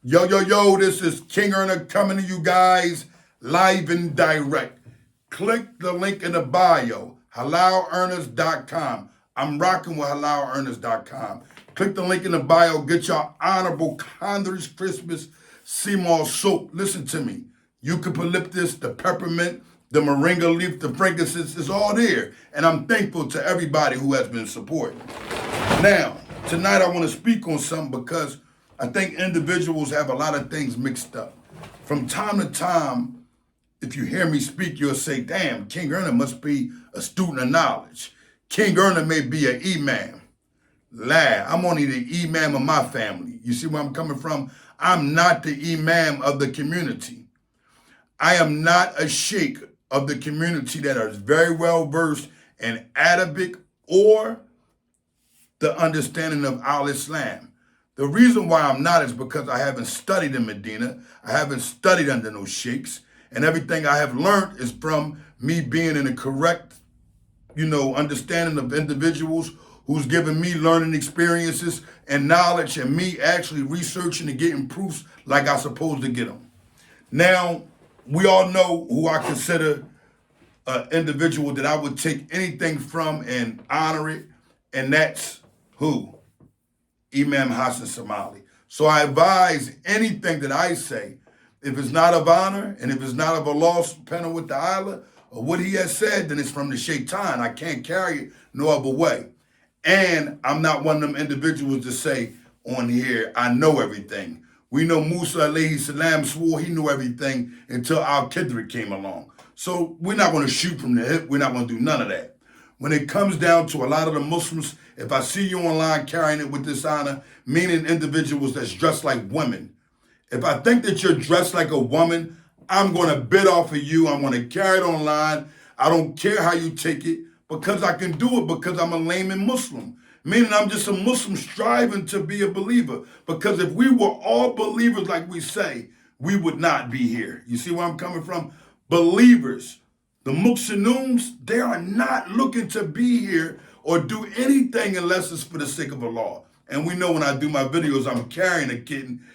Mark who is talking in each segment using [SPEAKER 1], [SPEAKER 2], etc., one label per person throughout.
[SPEAKER 1] Yo, yo, yo, this is King Earner coming to you guys live and direct. Click the link in the bio, halalearners.com. I'm rocking with halalearners.com. Click the link in the bio, get your honorable Connor's Christmas sea moss soap. Listen to me. Eucalyptus, the peppermint, the moringa leaf, the frankincense is all there. And I'm thankful to everybody who has been supporting. Now, tonight I want to speak on something because I think individuals have a lot of things mixed up. From time to time, if you hear me speak, you'll say, damn, King Earner must be a student of knowledge. King Earner may be an imam. Lad, I'm only the imam of my family. You see where I'm coming from? I'm not the imam of the community. I am not a sheikh of the community that is very well versed in Arabic or the understanding of Al-Islam. The reason why I'm not is because I haven't studied in Medina. I haven't studied under no sheikhs. And everything I have learned is from me being in a correct, understanding of individuals who's given me learning experiences and knowledge and me actually researching and getting proofs like I'm supposed to get them. Now, we all know who I consider an individual that I would take anything from and honor it, and that's who? Imam Hassan Somali. So I advise anything that I say, if it's not of honor and if it's not of Allah subhanahu wa ta'ala or what he has said, then it's from the shaitan. I can't carry it no other way. And I'm not one of them individuals to say on here, I know everything. We know Musa alayhi salam swore he knew everything until Al-Qidr came along. So we're not going to shoot from the hip. We're not going to do none of that. When it comes down to a lot of the Muslims, if I see you online carrying it with dishonor, meaning individuals that's dressed like women, if I think that you're dressed like a woman, I'm going to bid off of you. I'm going to carry it online. I don't care how you take it because I can do it because I'm a layman Muslim, meaning I'm just a Muslim striving to be a believer. Because if we were all believers like we say, we would not be here. You see where I'm coming from? Believers. The Muqsinuns, they are not looking to be here or do anything unless it's for the sake of Allah. And we know when I do my videos, I'm carrying a kitten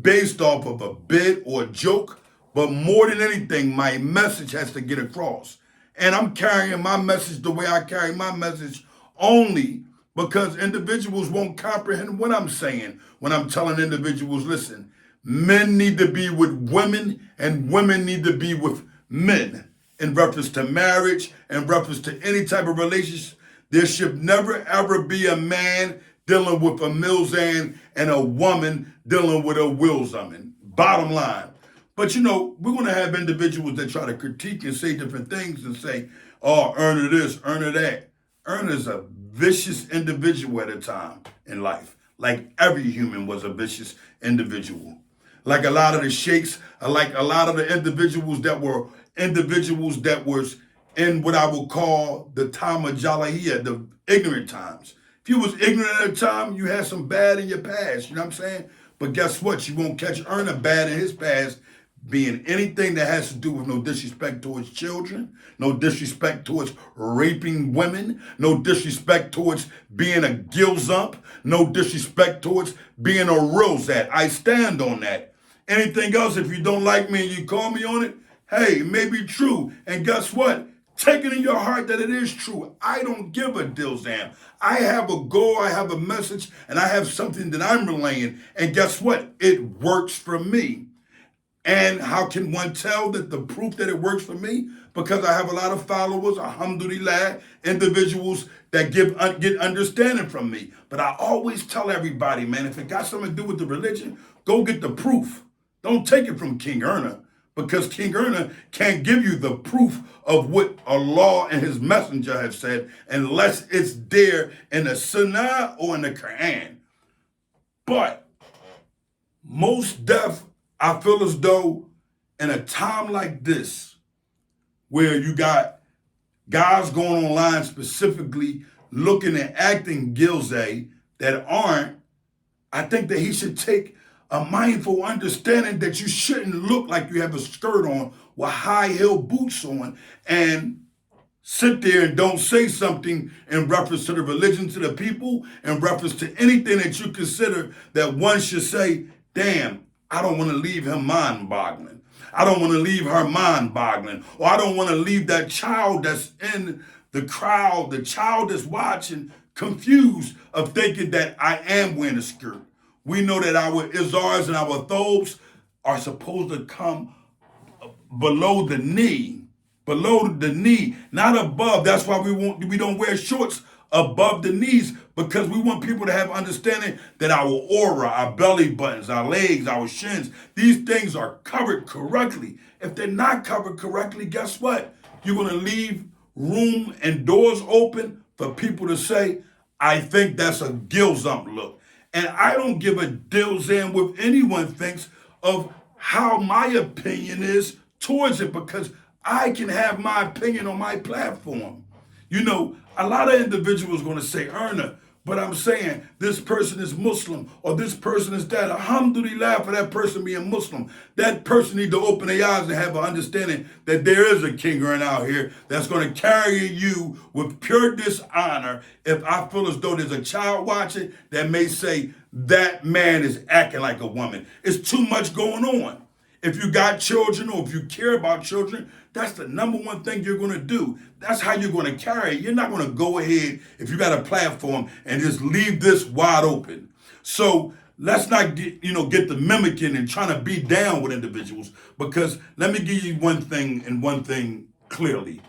[SPEAKER 1] based off of a bit or a joke, but more than anything, my message has to get across. And I'm carrying my message the way I carry my message only because individuals won't comprehend what I'm saying when I'm telling individuals, listen, men need to be with women and women need to be with men. In reference to marriage, in reference to any type of relationship, there should never ever be a man dealing with a Milzan and a woman dealing with a Wilzaman. Bottom line. But we're going to have individuals that try to critique and say different things and say, oh, Earner this, Earner that. Earner's a vicious individual at a time in life. Like every human was a vicious individual. Like a lot of the sheikhs, like a lot of the individuals that was in what I would call the time of Jalahiyya, the ignorant times. If you was ignorant at a time, you had some bad in your past, you know what I'm saying? But guess what? You won't catch Earner bad in his past being anything that has to do with no disrespect towards children, no disrespect towards raping women, no disrespect towards being a gilzump, no disrespect towards being a rosat. I stand on that. Anything else, if you don't like me and you call me on it, hey, it may be true. And guess what? Take it in your heart that it is true. I don't give a dilzam. I have a goal, I have a message, and I have something that I'm relaying. And guess what? It works for me. And how can one tell that the proof that it works for me? Because I have a lot of followers, alhamdulillah, individuals that get understanding from me. But I always tell everybody, man, if it got something to do with the religion, go get the proof. Don't take it from King Earner, because King Earner can't give you the proof of what Allah and his messenger have said unless it's there in the Sunnah or in the Quran. But most deaf, I feel as though in a time like this, where you got guys going online specifically looking and acting gilze that aren't, I think that he should take a mindful understanding that you shouldn't look like you have a skirt on with high heel boots on and sit there and don't say something in reference to the religion, to the people, in reference to anything that you consider that one should say, damn, I don't want to leave him mind-boggling. I don't want to leave her mind-boggling. Or I don't want to leave that child that's in the crowd, the child that's watching, confused of thinking that I am wearing a skirt. We know that our izars and our thobes are supposed to come below the knee, not above. That's why we don't wear shorts above the knees, because we want people to have understanding that our aura, our belly buttons, our legs, our shins, these things are covered correctly. If they're not covered correctly, guess what? You're going to leave room and doors open for people to say, I think that's a Gilzump look. And I don't give a damn what anyone thinks of how my opinion is towards it, because I can have my opinion on my platform. You know, a lot of individuals are going to say, Erna, but I'm saying this person is Muslim or this person is that. Alhamdulillah for that person being Muslim. That person need to open their eyes and have an understanding that there is a king out here that's going to carry you with pure dishonor. If I feel as though there's a child watching that may say that man is acting like a woman. It's too much going on. If you got children or if you care about children, that's the number one thing you're going to do. That's how you're going to carry it. You're not going to go ahead, if you got a platform, and just leave this wide open. So let's not get the mimicking and trying to be down with individuals, because let me give you one thing clearly.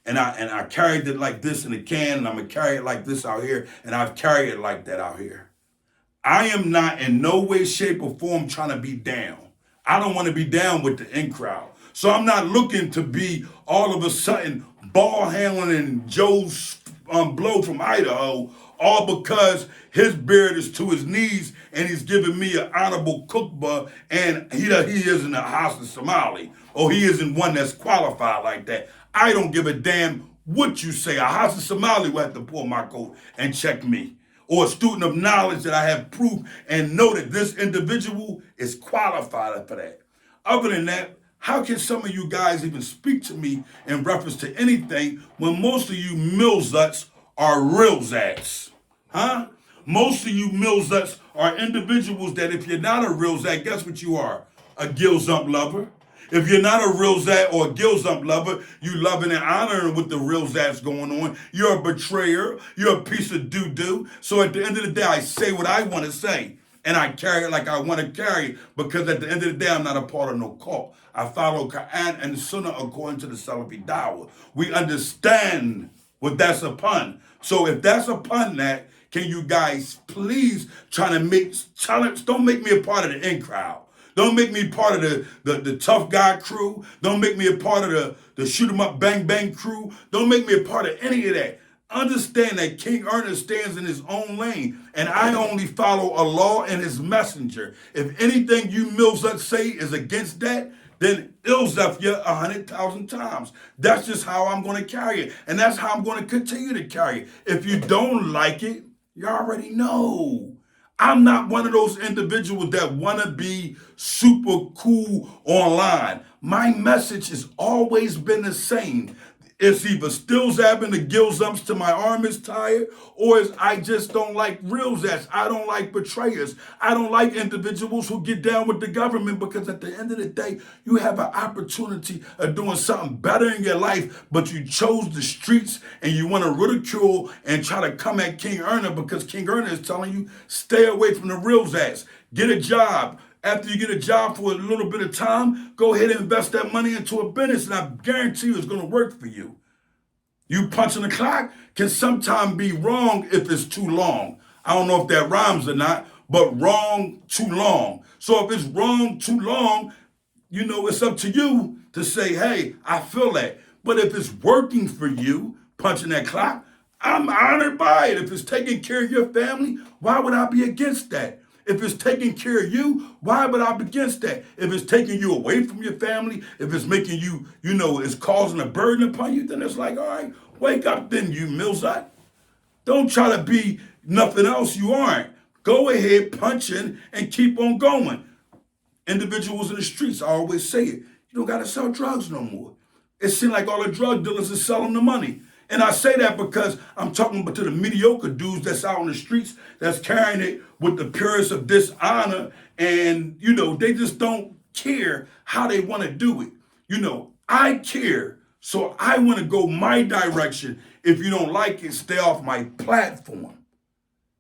[SPEAKER 1] And I carried it like this in a can, and I'm going to carry it like this out here, and I've carried it like that out here. I am not in no way, shape, or form trying to be down. I don't want to be down with the in crowd. So I'm not looking to be all of a sudden ball handling Joe's Blow from Idaho, all because his beard is to his knees and he's giving me an honorable khutbah, and he isn't a Hassan Somali, or he isn't one that's qualified like that. I don't give a damn what you say. A Hassan Somali will have to pull my coat and check me. Or a student of knowledge that I have proof and know that this individual is qualified for that. Other than that, how can some of you guys even speak to me in reference to anything when most of you millzuts are real zats? Huh? Most of you millzuts are individuals that if you're not a real zat, guess what you are? A Gilzump lover. If you're not a real Zat or a Gilzump lover, you loving and honoring what the real Zat's going on. You're a betrayer. You're a piece of doo-doo. So at the end of the day, I say what I want to say. And I carry it like I want to carry it, because at the end of the day, I'm not a part of no cult. I follow Quran and Sunnah according to the Salafi Dawah. We understand what that's upon. So if that's upon that, can you guys please don't make me a part of the in crowd. Don't make me part of the tough guy crew. Don't make me a part of the shoot 'em up bang bang crew. Don't make me a part of any of that. Understand that King Ernest stands in his own lane, and I only follow Allah and his messenger. If anything you Milzut say is against that, then Ilzef you 100,000 times. That's just how I'm going to carry it, and that's how I'm going to continue to carry it. If you don't like it, you already know. I'm not one of those individuals that want to be super cool online. My message has always been the same. It's either still zapping the Gilzumps to my arm is tired, or it's I just don't like real zats. I don't like betrayers. I don't like individuals who get down with the government, because at the end of the day, you have an opportunity of doing something better in your life, but you chose the streets and you want to ridicule and try to come at King Erna, because King Erna is telling you, stay away from the real zats. Get a job. After you get a job for a little bit of time, go ahead and invest that money into a business, and I guarantee you it's going to work for you. You punching the clock can sometimes be wrong if it's too long. I don't know if that rhymes or not, but wrong too long. So if it's wrong too long, it's up to you to say, hey, I feel that. But if it's working for you, punching that clock, I'm honored by it. If it's taking care of your family, why would I be against that? If it's taking care of you, why would I be against that? If it's taking you away from your family, if it's making you, it's causing a burden upon you, then it's like, all right, wake up then, you Milzot. Don't try to be nothing else you aren't. Go ahead, punch in, and keep on going. Individuals in the streets, I always say it, you don't got to sell drugs no more. It seems like all the drug dealers are selling the money. And I say that because I'm talking to the mediocre dudes that's out on the streets that's carrying it with the purest of dishonor. And, they just don't care how they want to do it. I care. So I want to go my direction. If you don't like it, stay off my platform.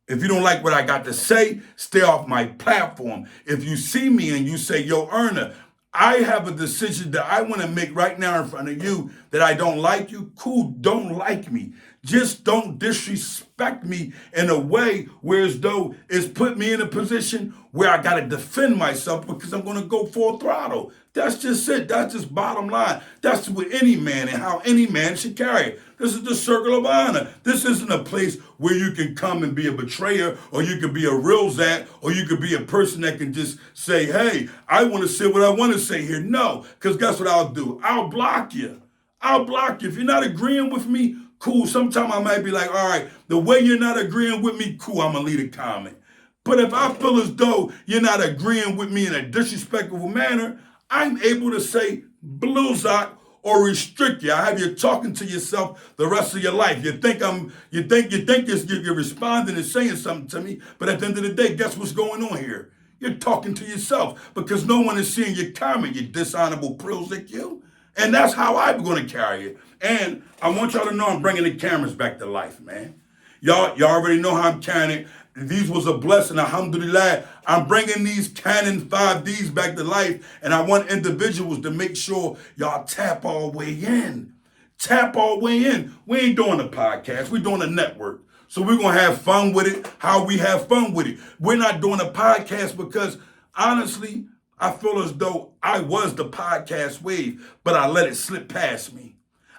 [SPEAKER 1] If you don't like what I got to say, stay off my platform. If you see me and you say, yo, Erna, I have a decision that I want to make right now in front of you that I don't like you, cool, don't like me. Just don't disrespect me in a way where as though it's put me in a position where I got to defend myself because I'm going to go full throttle. That's just it. That's just bottom line. That's with any man and how any man should carry it. This is the circle of honor. This isn't a place where you can come and be a betrayer, or you could be a real zat, or you could be a person that can just say, hey, I want to say what I want to say here. No, because guess what I'll do? I'll block you. I'll block you. If you're not agreeing with me, cool. Sometimes I might be like, all right, the way you're not agreeing with me, cool, I'm going to leave a comment. But if I feel as though you're not agreeing with me in a disrespectful manner, I'm able to say bluzak or restrict you. I have you talking to yourself the rest of your life. You think you're responding and saying something to me, but at the end of the day, guess what's going on here? You're talking to yourself because no one is seeing your comment, you dishonorable prills you. And that's how I'm going to carry it. And I want y'all to know I'm bringing the cameras back to life, man. Y'all already know how I'm carrying it. These was a blessing, alhamdulillah. I'm bringing these Canon 5Ds back to life, and I want individuals to make sure y'all tap all way in. Tap all way in. We ain't doing a podcast. We're doing a network. So we're going to have fun with it, how we have fun with it. We're not doing a podcast because, honestly, I feel as though I was the podcast wave, but I let it slip past me.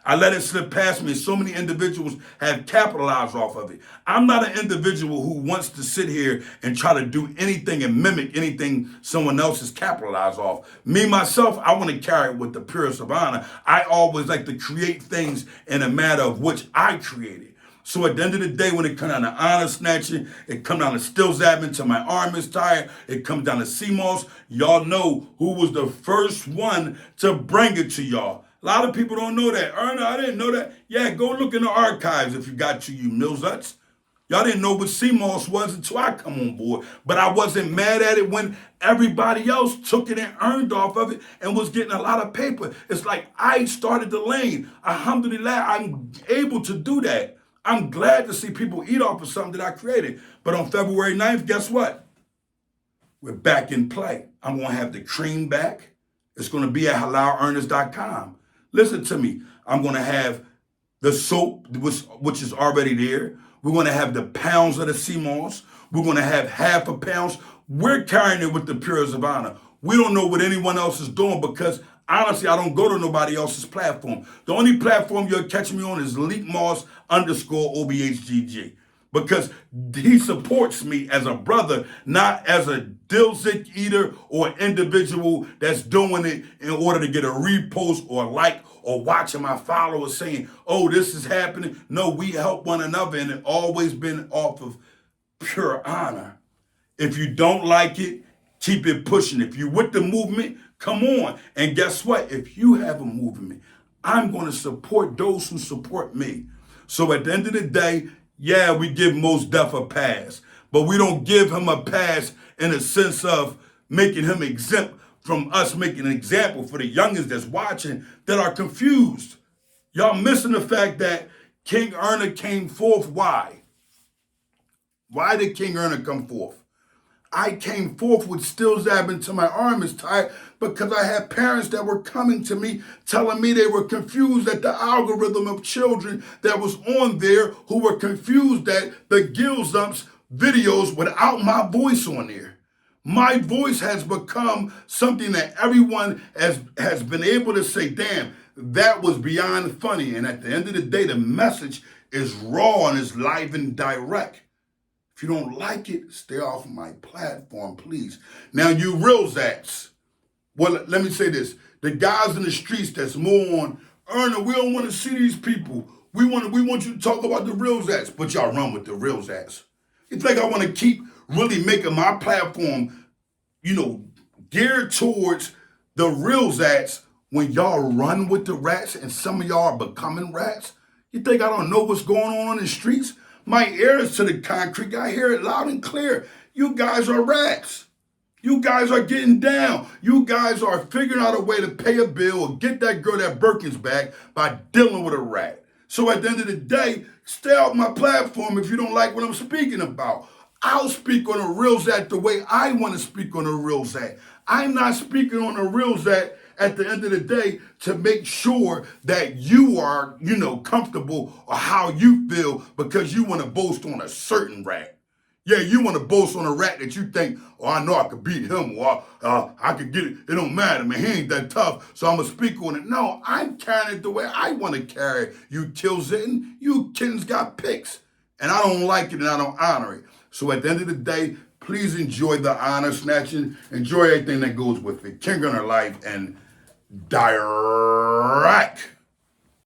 [SPEAKER 1] I let it slip past me. So many individuals have capitalized off of it. I'm not an individual who wants to sit here and try to do anything and mimic anything someone else has capitalized off. Me, myself, I want to carry it with the purest of honor. I always like to create things in a matter of which I created. So at the end of the day, when it comes down to honor snatching, it comes down to still zapping till my arm is tired, it comes down to CMOS, y'all know who was the first one to bring it to y'all. A lot of people don't know that. Erna, I didn't know that. Yeah, go look in the archives if you got to, you millsuts. Y'all didn't know what CMOS was until I come on board. But I wasn't mad at it when everybody else took it and earned off of it and was getting a lot of paper. It's like I started the lane. Alhamdulillah, I'm able to do that. I'm glad to see people eat off of something that I created. But on February 9th, guess what? We're back in play. I'm going to have the cream back. It's going to be at halaalearners.com. Listen to me. I'm going to have the soap, which is already there. We're going to have the pounds of the CMOS. We're going to have half a pound. We're carrying it with the purest of honor. We don't know what anyone else is doing because, honestly, I don't go to nobody else's platform. The only platform you're catching me on is LeakMoss_OBHGG. Because he supports me as a brother, not as a dilzik eater or individual that's doing it in order to get a repost or a like or watching my followers saying, oh, this is happening. No, we help one another, and it's always been off of pure honor. If you don't like it, keep it pushing. If you're with the movement, come on. And guess what? If you have a movement, I'm going to support those who support me. So at the end of the day, yeah, we give Mos Def a pass, but we don't give him a pass in a sense of making him exempt from us making an example for the youngins that's watching that are confused. Y'all missing the fact that King Erna came forth. Why? Why did King Erna come forth? I came forth with still zapping till my arm is tired because I had parents that were coming to me telling me they were confused at the algorithm of children that was on there who were confused at the Gilzumps videos without my voice on there. My voice has become something that everyone has been able to say, damn, that was beyond funny. And at the end of the day, the message is raw and is live and direct. If you don't like it, stay off my platform, please. Now, you real zats. Well, let me say this. The guys in the streets that's more on, Erna, we don't want to see these people. We want you to talk about the real zats, but y'all run with the real zats. You think I want to keep really making my platform, geared towards the real zats when y'all run with the rats and some of y'all are becoming rats? You think I don't know what's going on in the streets? My ear is to the concrete. I hear it loud and clear. You guys are rats. You guys are getting down. You guys are figuring out a way to pay a bill or get that girl that Birkin's back by dealing with a rat. So at the end of the day, stay off my platform if you don't like what I'm speaking about. I'll speak on the real Zat the way I want to speak on the real Zat. I'm not speaking on the real Zat at the end of the day to make sure that you are, comfortable or how you feel because you want to boast on a certain rat. Yeah, you want to boast on a rat that you think, oh, I know I could beat him or I could get it. It don't matter, man. He ain't that tough, so I'm going to speak on it. No, I'm carrying it the way I want to carry it. You Tilzitten, you kittens got picks. And I don't like it and I don't honor it. So at the end of the day, please enjoy the honor snatching. Enjoy everything that goes with it. King on her life and direct.